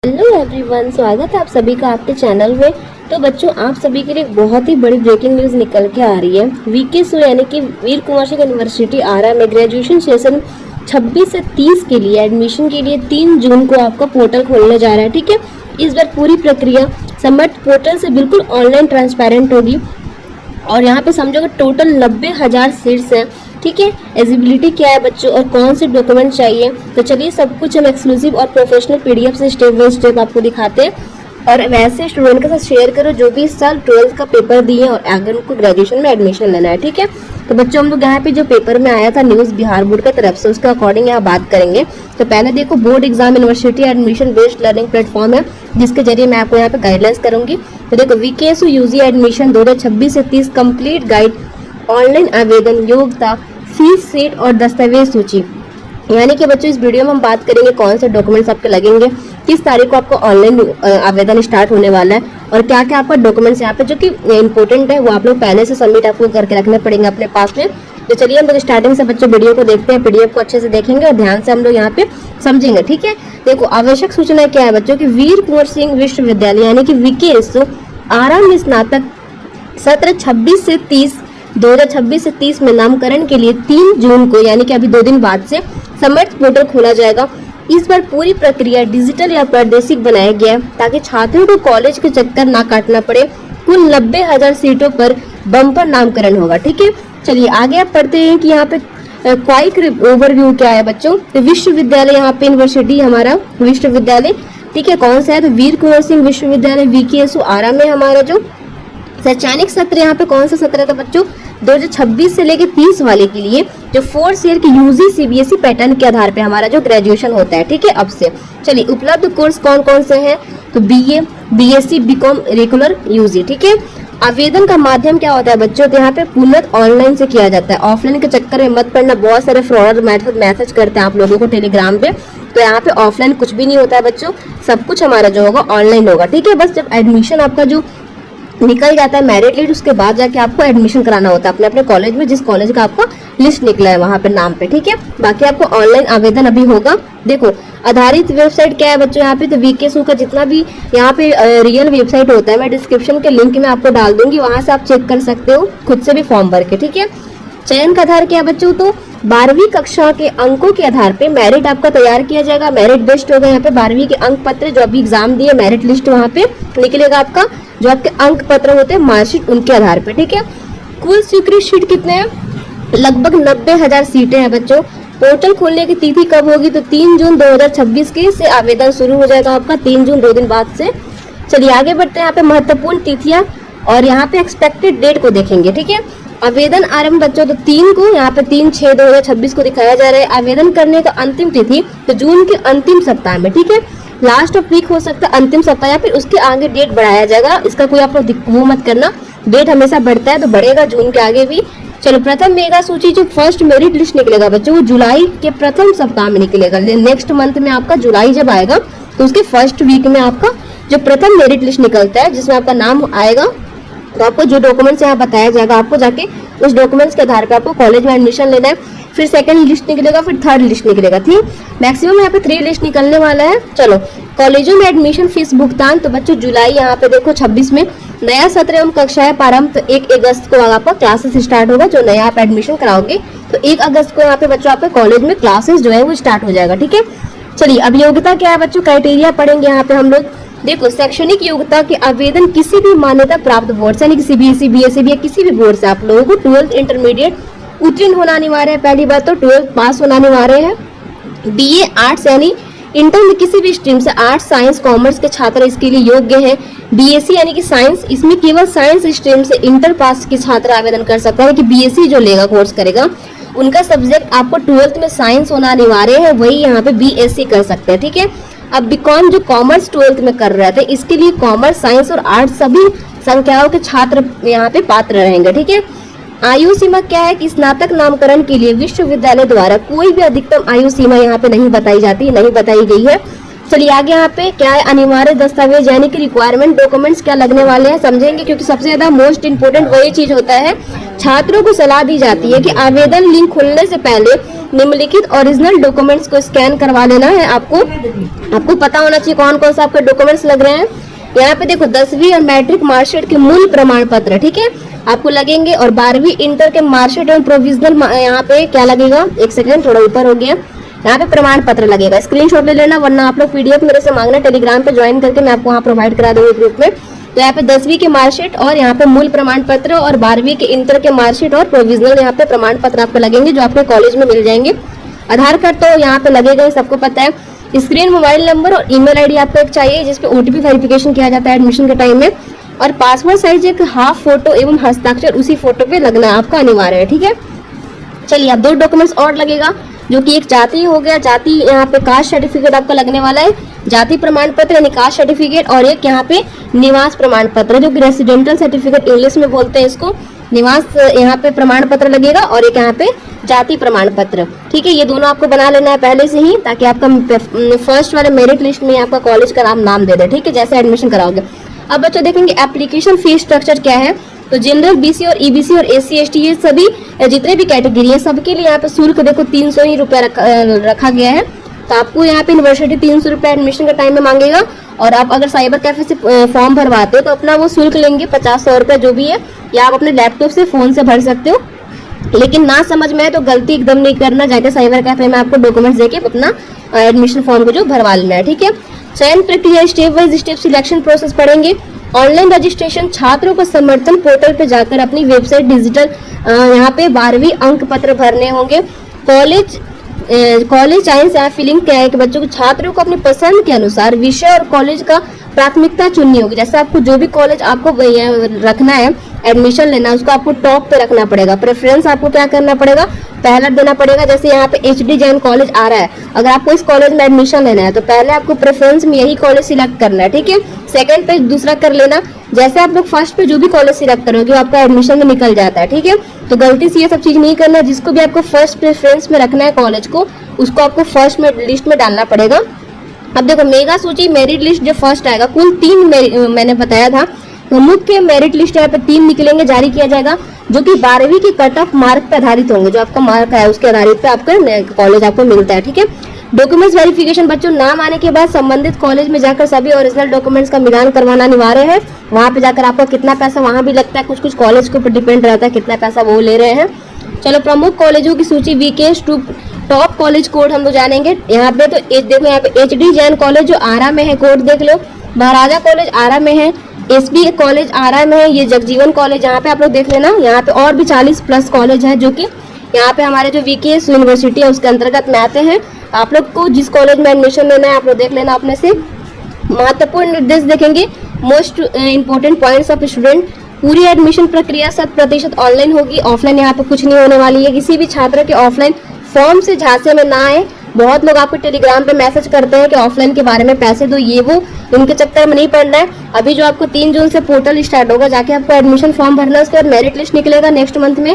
Hello everyone, स्वागत है आप सभी का आपके चैनल में। तो बच्चों, आप सभी के लिए एक बहुत ही बड़ी ब्रेकिंग न्यूज़ निकल के आ रही है। वीकेएसयू यानी कि वीर कुंवर सिंह यूनिवर्सिटी आरा में ग्रेजुएशन सेशन 26 से 30 के लिए एडमिशन के लिए 3 जून को आपका पोर्टल खोलने जा रहा है। ठीक है, इस बार पूरी प्रक्रिया समर्थ पोर्टल से बिल्कुल ऑनलाइन ट्रांसपेरेंट होगी और यहाँ पे समझो कि टोटल 90,000 सीट्स हैं। ठीक है, एलिजिबिलिटी क्या है बच्चों और कौन से डॉक्यूमेंट चाहिए, तो चलिए सब कुछ हम एक्सक्लूसिव और प्रोफेशनल पीडीएफ से स्टेप बाय स्टेप आपको दिखाते हैं। और वैसे स्टूडेंट के साथ शेयर करो जो भी इस साल 12th का पेपर दिए और अगर उनको ग्रेजुएशन में एडमिशन लेना है। ठीक है, तो बच्चों हम लोग यहाँ पे जो पेपर में आया था न्यूज़ बिहार बोर्ड की तरफ से, उसके अकॉर्डिंग यहाँ बात करेंगे। तो पहले देखो, board exam university admission based learning platform है जिसके जरिए मैं आपको यहाँ पे गाइडलाइंस करूंगी। तो देखो, वीकेएसयू यूजी एडमिशन 2026 से 30 कंप्लीट गाइड, ऑनलाइन आवेदन, योग्यता, फीस, सीट और दस्तावेज सूची। यानी कि बच्चों इस वीडियो में हम बात करेंगे कौन से डॉक्यूमेंट्स आपके लगेंगे, किस तारीख को आपको ऑनलाइन आवेदन स्टार्ट होने वाला है और क्या क्या आपका डॉक्यूमेंट्स यहाँ पे जो कि इंपॉर्टेंट है वो आप लोग पहले से सबमिट आपको करके रखने पड़ेंगे अपने पास में। तो चलिए हम लोग स्टार्टिंग से बच्चों वीडियो को देखते हैं, पीडीएफ को अच्छे से देखेंगे और ध्यान से हम लोग यहाँ पे समझेंगे। ठीक है, देखो आवश्यक सूचना क्या है बच्चों की, वीर कुंवर सिंह विश्वविद्यालय यानी कि वीकेएसयू आरा में स्नातक सत्र 2026 से 30 में नामकरण के लिए 3 जून को यानी कि अभी 2 दिन बाद से समर्थ पोर्टल खोला जाएगा। इस बार पूरी प्रक्रिया डिजिटल या प्रादेशिक बनाया गया है ताकि छात्रों को कॉलेज के चक्कर ना काटना पड़े। कुल 90,000 सीटों पर बम्पर नामकरण होगा। ठीक है, चलिए आगे आप पढ़ते हैं कि यहाँ पे क्वाइक ओवरव्यू क्या है बच्चों। तो विश्वविद्यालय यहाँ पे यूनिवर्सिटी हमारा विश्वविद्यालय, ठीक है, कौन सा है, तो वीर कुंवर सिंह विश्वविद्यालय वीकेएसयू आरा में हमारा जो शैक्षणिक सत्र यहाँ पे कौन सा सत्र है तो बच्चों 2026 से लेके 30 वाले के लिए जो 4th ईयर के यूजी सीबीएसई पैटर्न के आधार पे हमारा जो ग्रेजुएशन होता है। ठीक है, अब से चलिए उपलब्ध कोर्स कौन कौन से हैं, तो BA, BSc, BCom, regular, UG. ठीक है, आवेदन का माध्यम क्या होता है बच्चों, तो यहाँ पे पूर्णतः ऑनलाइन से किया जाता है। ऑफलाइन के चक्कर में मत पड़ना, बहुत सारे फ्रॉडर मैसेज करते हैं आप लोगों को टेलीग्राम पे। तो यहाँ पे ऑफलाइन कुछ भी नहीं होता है बच्चों, सब कुछ हमारा जो होगा ऑनलाइन होगा। ठीक है, बस जब एडमिशन आपका जो निकल जाता है मेरिट लिस्ट, उसके बाद जाके आपको एडमिशन कराना होता है अपने अपने कॉलेज में, जिस कॉलेज का आपका लिस्ट निकला है वहाँ पे नाम पे। ठीक है, बाकी आपको ऑनलाइन आवेदन अभी होगा। देखो आधारित वेबसाइट क्या है बच्चों यहाँ पे, तो वीकेएसयू का जितना भी यहाँ पे रियल वेबसाइट होता है मैं डिस्क्रिप्शन के लिंक में आपको डाल दूंगी, वहां से आप चेक कर सकते हो खुद से भी फॉर्म भर के। ठीक है, चयन का आधार क्या है बच्चों, तो 12वीं कक्षा के अंकों के आधार पे मेरिट आपका तैयार किया जाएगा। मेरिट बेस्ड होगा यहाँ पे 12वीं के अंक पत्र जो अभी एग्जाम दिए, मेरिट लिस्ट वहाँ पे निकलेगा आपका, जो आपके अंक पत्र होते हैं मार्कशीट उनके आधार पे। ठीक है, कुल स्वीकृत सीट कितने हैं, लगभग 90,000 सीटें हैं बच्चों। पोर्टल खोलने की तिथि कब होगी, तो 3 जून 2026 के से आवेदन शुरू हो जाएगा आपका, 3 जून 2 दिन बाद से। चलिए आगे बढ़ते हैं, यहाँ पे महत्वपूर्ण तिथियां और यहाँ पे एक्सपेक्टेड डेट को देखेंगे। ठीक है, आवेदन आरंभ बच्चों तो 3 को, यहाँ पे 3/6/2026 को दिखाया जा रहा है। आवेदन करने का अंतिम तिथि तो जून के अंतिम सप्ताह में। ठीक है, लास्ट ऑफ वीक हो सकता है अंतिम सप्ताह या फिर उसके आगे डेट बढ़ाया जाएगा, इसका कोई आप वो मत करना, डेट हमेशा बढ़ता है तो बढ़ेगा जून के आगे भी। चलो, प्रथम मेगा सूची जो फर्स्ट मेरिट लिस्ट निकलेगा बच्चों वो जुलाई के प्रथम सप्ताह में निकलेगा। नेक्स्ट मंथ में आपका जुलाई जब आएगा तो उसके फर्स्ट वीक में आपका जो प्रथम मेरिट लिस्ट निकलता है जिसमें आपका नाम आएगा, तो आपको जो डॉक्यूमेंट्स यहाँ बताया जाएगा आपको जाके उस डॉक्यूमेंट्स के आधार पे आपको कॉलेज में एडमिशन लेना है। फिर सेकंड लिस्ट निकलेगा, फिर थर्ड लिस्ट निकलेगा। ठीक, मैक्सिमम यहाँ पे 3 लिस्ट निकलने वाला है। चलो, कॉलेजों में एडमिशन फीस भुगतान तो बच्चों जुलाई यहाँ पे देखो 26 में नया सत्र एवं कक्षाएं प्रारंभ, तो 1 अगस्त को आपका क्लासेस स्टार्ट होगा जो नया आप एडमिशन कराओगे, तो 1 अगस्त को यहाँ पे बच्चों आपके कॉलेज में क्लासेस जो है वो स्टार्ट हो जाएगा। ठीक है, चलिए अब योग्यता क्या है बच्चों, क्राइटेरिया पढ़ेंगे यहाँ पे हम लोग। देखो, शैक्षणिक योग्यता के आवेदन किसी भी मान्यता प्राप्त बोर्ड से यानी कि सीबीएसई, बीएसई या किसी भी बोर्ड से आप लोगों को 12th इंटरमीडिएट उत्तीर्ण होना अनिवार्य है। पहली बात तो 12th पास होना अनिवार्य है। बीए आर्ट्स यानी इंटर में किसी भी स्ट्रीम से आर्ट्स, साइंस, कॉमर्स के छात्र इसके लिए योग्य है। बीएससी यानी कि साइंस, इसमें केवल साइंस स्ट्रीम से इंटर पास के छात्र आवेदन कर सकते हैं कि बीएससी जो लेगा कोर्स करेगा उनका सब्जेक्ट आपको 12th में साइंस होना अनिवार्य है, वही यहाँ पे बीएससी कर सकते हैं। ठीक है, अब बीकॉम जो कॉमर्स 12th में कर रहे थे इसके लिए कॉमर्स, साइंस और आर्ट्स सभी संख्याओं के छात्र यहाँ पे पात्र रहेंगे। ठीक है, आयु सीमा क्या है कि स्नातक नामकरण के लिए विश्वविद्यालय द्वारा कोई भी अधिकतम आयु सीमा यहाँ पे नहीं बताई जाती, नहीं बताई गई है। चलिए आगे यहाँ पे क्या है, अनिवार्य दस्तावेज यानी कि रिक्वायरमेंट डॉक्यूमेंट्स क्या लगने वाले हैं समझेंगे, क्योंकि सबसे ज्यादा मोस्ट इंपोर्टेंट वही चीज होता है। छात्रों को सलाह दी जाती है कि आवेदन लिंक खुलने से पहले निम्नलिखित ओरिजिनल डॉक्यूमेंट्स को स्कैन करवा लेना है। आपको पता होना चाहिए कौन कौन सा आपके डॉक्यूमेंट्स लग रहे हैं। यहाँ पे देखो 10वीं और मैट्रिक मार्कशीट के मूल प्रमाण पत्र, ठीक है, आपको लगेंगे, और 12वीं इंटर के मार्कशीट और प्रोविजनल यहाँ पे क्या लगेगा, एक सेकंड थोड़ा ऊपर हो गया, यहाँ पे प्रमाण पत्र लगेगा। स्क्रीनशॉट ले लेना, वरना आप लोग पीडीएफ मेरे से मांगना, टेलीग्राम पे ज्वाइन करके मैं आपको वहाँ प्रोवाइड करा दूंगी ग्रुप में। तो यहाँ पे 10वीं के मार्कशीट और यहाँ पे मूल प्रमाण पत्र और 12वीं के इंटर के मार्कशीट और प्रोविजनल यहाँ पे प्रमाण पत्र आपको लगेंगे, जो आपके कॉलेज में मिल जाएंगे। आधार कार्ड तो यहाँ पे लगेगा, सबको पता है। स्क्रीन मोबाइल नंबर और ईमेल आईडी आपको एक चाहिए, जिसपे ओटीपी वेरिफिकेशन किया जाता है एडमिशन के टाइम में, और पासपोर्ट साइज एक हाफ फोटो एवं हस्ताक्षर उसी फोटो पे लगना आपका अनिवार्य है, ठीक है। चलिए अब 2 डॉक्यूमेंट्स और लगेगा, जो कि एक जाति हो गया, जाति यहाँ पे कास्ट सर्टिफिकेट आपका लगने वाला है, जाति प्रमाण पत्र यानी कास्ट सर्टिफिकेट, और एक यहाँ पे निवास प्रमाण पत्र, जो कि रेसिडेंटल सर्टिफिकेट इंग्लिश में बोलते हैं इसको। निवास यहाँ पे प्रमाण पत्र लगेगा और एक यहाँ पे जाति प्रमाण पत्र, ठीक है। ये दोनों आपको बना लेना है पहले से ही, ताकि आपका फर्स्ट वाले मेरिट लिस्ट में आपका कॉलेज का नाम दे दे, ठीक है, जैसे एडमिशन कराओगे। अब बच्चों देखेंगे एप्लीकेशन फीस स्ट्रक्चर क्या है। तो जनरल, बीसी और ईबीसी और एससी एसटी ये सभी जितने भी कैटेगरी है सबके लिए यहाँ पे शुल्क देखो 300 ही रुपया रखा गया है। तो आपको यहाँ पे यूनिवर्सिटी 300 रुपया एडमिशन के टाइम में मांगेगा, और आप अगर साइबर कैफे से फॉर्म भरवाते हो तो अपना वो शुल्क लेंगे 50-100 रुपया जो भी है, या आप अपने लैपटॉप से फोन से भर सकते हो। लेकिन ना समझ में है तो गलती एकदम नहीं करना, जाके साइबर कैफे में आपको डॉक्यूमेंट्स देके अपना एडमिशन फॉर्म को जो भरवा लेना है, ठीक है। चयन प्रक्रिया step by step selection process पढ़ेंगे। ऑनलाइन रजिस्ट्रेशन, छात्रों को समर्थन पोर्टल पे जाकर अपनी वेबसाइट डिजिटल यहाँ पे 12वीं अंक पत्र भरने होंगे। कॉलेज साइंस या फिलिंग क्या है कि बच्चों को, छात्रों को अपनी पसंद के अनुसार विषय और कॉलेज का प्राथमिकता चुननी होगी। जैसे आपको जो भी कॉलेज आपको रखना है, एडमिशन लेना है, उसको आपको टॉप पे रखना पड़ेगा। प्रेफरेंस आपको क्या करना पड़ेगा, पहला देना पड़ेगा। जैसे यहाँ पे एचडी जैन कॉलेज आ रहा है, अगर आपको इस कॉलेज में एडमिशन लेना है तो पहले आपको प्रेफरेंस में यही कॉलेज सिलेक्ट करना है, ठीक है। सेकंड पे दूसरा कर लेना। जैसे आप लोग फर्स्ट पे जो भी कॉलेज सिलेक्ट करोगे आपका एडमिशन में निकल जाता है, ठीक है। तो गलती से ये सब चीज नहीं करना। जिसको भी आपको फर्स्ट प्रेफरेंस में रखना है कॉलेज को, उसको आपको फर्स्ट में लिस्ट में डालना पड़ेगा। अब देखो मेगा सूची मेरिट लिस्ट जो फर्स्ट आएगा, कुल 3 मैंने बताया था, तो मुख्य मेरिट लिस्ट यहाँ पे 3 निकलेंगे, जारी किया जाएगा, जो कि 12वीं की कट ऑफ मार्क पे आधारित होंगे। जो आपका मार्क है उसके आधारित पे आपका कॉलेज आपको मिलता है, ठीक है। डॉक्यूमेंट्स वेरिफिकेशन, बच्चों नाम आने के बाद संबंधित कॉलेज में जाकर सभी ओरिजिनल डॉक्यूमेंट्स का मिलान करवाना अनिवार्य है। वहाँ पे जाकर आपका कितना पैसा वहाँ भी लगता है, कुछ कुछ कॉलेज के ऊपर डिपेंड रहता है कितना पैसा वो ले रहे हैं। चलो प्रमुख कॉलेजों की सूची, वीकेएस टॉप कॉलेज कोड हम लोग जानेंगे। यहाँ पे तो देखो यहाँ पे एचडी जैन कॉलेज जो आरा में है, कोड देख लो। महाराजा कॉलेज आरा में है, एसबी कॉलेज आरा में है, ये जगजीवन कॉलेज यहाँ पे आप लोग देख लेना। यहाँ पे और भी 40+ कॉलेज है, जो कि यहाँ पे हमारे जो वीकेएस यूनिवर्सिटी है उसके अंतर्गत में आते हैं। आप लोग को जिस कॉलेज में एडमिशन लेना है आप लोग देख लेना अपने से। महत्वपूर्ण निर्देश देखेंगे, most important points of student. पूरी एडमिशन प्रक्रिया 100% ऑनलाइन होगी, ऑफलाइन यहाँ पे कुछ नहीं होने वाली है। किसी भी छात्र के ऑफलाइन फॉर्म से झांसे में ना आए। बहुत लोग आपको टेलीग्राम पे मैसेज करते हैं कि ऑफलाइन के बारे में पैसे दो, ये वो, उनके चक्कर में नहीं पड़ना है। अभी जो आपको 3 जून से पोर्टल स्टार्ट होगा, जाके आपको एडमिशन फॉर्म भरना है। उसके बाद मेरिट लिस्ट निकलेगा नेक्स्ट मंथ में।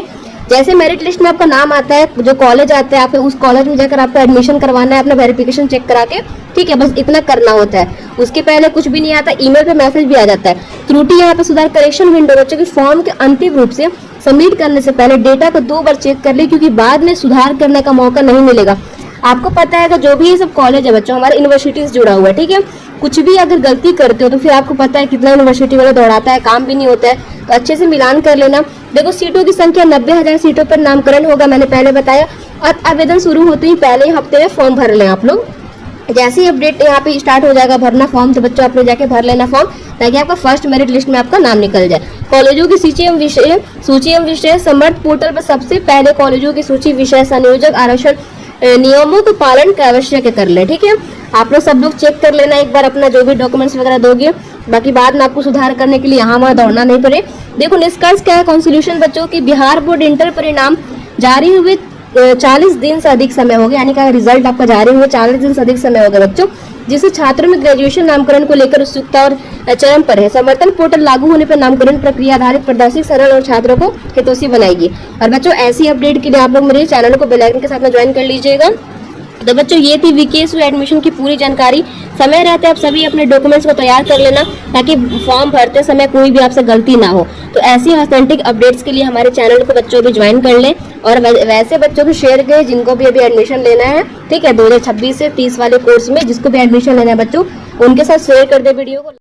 जैसे मेरिट लिस्ट में आपका नाम आता है, जो कॉलेज आता है, आपको उस कॉलेज में जाकर आपको एडमिशन करवाना है अपना वेरिफिकेशन चेक करा के, ठीक है। बस इतना करना होता है, उसके पहले कुछ भी नहीं आता। ईमेल पे मैसेज भी आ जाता है। त्रुटि यहाँ पे सुधार, करेक्शन विंडो, बच्चों की फॉर्म के अंतिम रूप से सबमिट करने से पहले डेटा को 2 बार चेक कर ले, क्योंकि बाद में सुधार करने का मौका नहीं मिलेगा। आपको पता है कि जो भी ये सब कॉलेज है बच्चों, हमारे यूनिवर्सिटी से जुड़ा हुआ है, ठीक है। कुछ भी अगर गलती करते हो तो फिर आपको पता है कितना यूनिवर्सिटी वाला दौड़ाता है, काम भी नहीं होता है। तो अच्छे से मिलान कर लेना। देखो सीटों की संख्या 90,000 सीटों पर नामकरण होगा, मैंने पहले बताया। और आवेदन शुरू होते ही पहले ही हफ्ते में फॉर्म भर लें आप लोग। जैसे ही अपडेट यहाँ पे स्टार्ट हो जाएगा भरना फॉर्म, तो बच्चों आप लोग जाके भर लेना फॉर्म, ताकि आपका फर्स्ट मेरिट लिस्ट में आपका नाम निकल जाए। कॉलेजों की सूची एवं विषय समर्थ पोर्टल पर सबसे पहले कॉलेजों की सूची, विषय, संयोजक, आरक्षण नियमों का पालन का अवश्य कर ले, ठीक है। आप लोग सब लोग चेक कर लेना एक बार अपना जो भी डॉक्यूमेंट्स वगैरह दोगे, बाकी बाद में आपको सुधार करने के लिए यहाँ वहाँ दौड़ना नहीं पड़े। देखो निष्कर्ष क्या है कॉन्स्टिट्यूशन बच्चों की, बिहार बोर्ड इंटर परिणाम जारी हुए 40 दिन से अधिक समय हो गया, यानी कि रिजल्ट आपका जारी हुए 40 दिन से अधिक समय हो गया बच्चों, जिससे छात्रों में ग्रेजुएशन नामकरण को लेकर उत्सुकता और चरम पर है। समर्थन पोर्टल लागू होने पर नामकरण प्रक्रिया आधारित प्रदर्शित सरल और छात्रों को हितोषी बनाएगी। और बच्चों ऐसी अपडेट के लिए आप लोग मेरे चैनल को बेल आइकन के साथ में ज्वाइन कर लीजिएगा। तो बच्चों ये थी वीकेएसयू एडमिशन की पूरी जानकारी। समय रहते आप सभी अपने डॉक्यूमेंट्स को तैयार कर लेना ताकि फॉर्म भरते समय कोई भी आपसे गलती ना हो। तो ऐसी ऑथेंटिक अपडेट्स के लिए हमारे चैनल को बच्चों भी ज्वाइन कर लें और वैसे बच्चों को शेयर करें जिनको भी अभी एडमिशन लेना है, ठीक है, 2026 से 30 वाले कोर्स में जिसको भी एडमिशन लेना है बच्चों, उनके साथ शेयर कर दे वीडियो को।